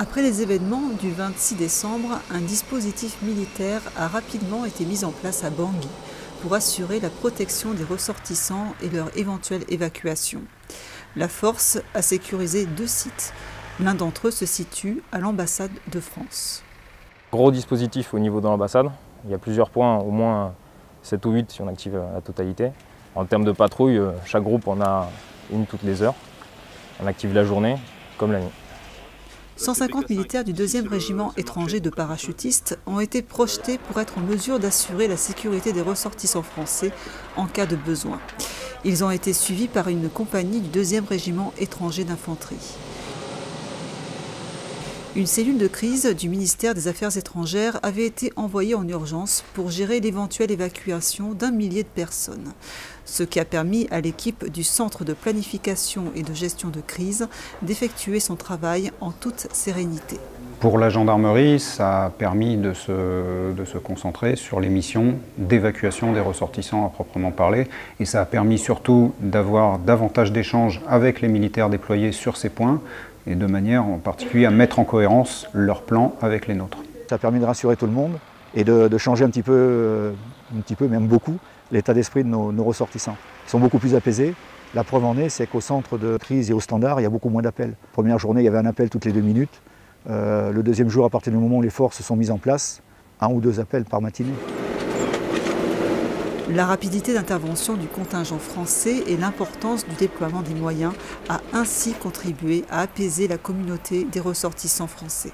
Après les événements du 26 décembre, un dispositif militaire a rapidement été mis en place à Bangui pour assurer la protection des ressortissants et leur éventuelle évacuation. La force a sécurisé 2 sites. L'un d'entre eux se situe à l'ambassade de France. Gros dispositif au niveau de l'ambassade. Il y a plusieurs points, au moins 7 ou 8 si on active la totalité. En termes de patrouille, chaque groupe en a une toutes les heures. On active la journée comme la nuit. 150 militaires du 2e régiment étranger de parachutistes ont été projetés pour être en mesure d'assurer la sécurité des ressortissants français en cas de besoin. Ils ont été suivis par une compagnie du 2e régiment étranger d'infanterie. Une cellule de crise du ministère des Affaires étrangères avait été envoyée en urgence pour gérer l'éventuelle évacuation d'1 millier de personnes, ce qui a permis à l'équipe du Centre de planification et de gestion de crise d'effectuer son travail en toute sérénité. Pour la gendarmerie, ça a permis de se concentrer sur les missions d'évacuation des ressortissants à proprement parler, et ça a permis surtout d'avoir davantage d'échanges avec les militaires déployés sur ces points, et de manière en particulier à mettre en cohérence leurs plans avec les nôtres. Ça a permis de rassurer tout le monde et de changer un petit peu, même beaucoup, l'état d'esprit de nos ressortissants. Ils sont beaucoup plus apaisés. La preuve en est, c'est qu'au centre de crise et au standard, il y a beaucoup moins d'appels. Première journée, il y avait un appel toutes les 2 minutes. Le deuxième jour, à partir du moment où les forces se sont mises en place, 1 ou 2 appels par matinée. La rapidité d'intervention du contingent français et l'importance du déploiement des moyens a ainsi contribué à apaiser la communauté des ressortissants français.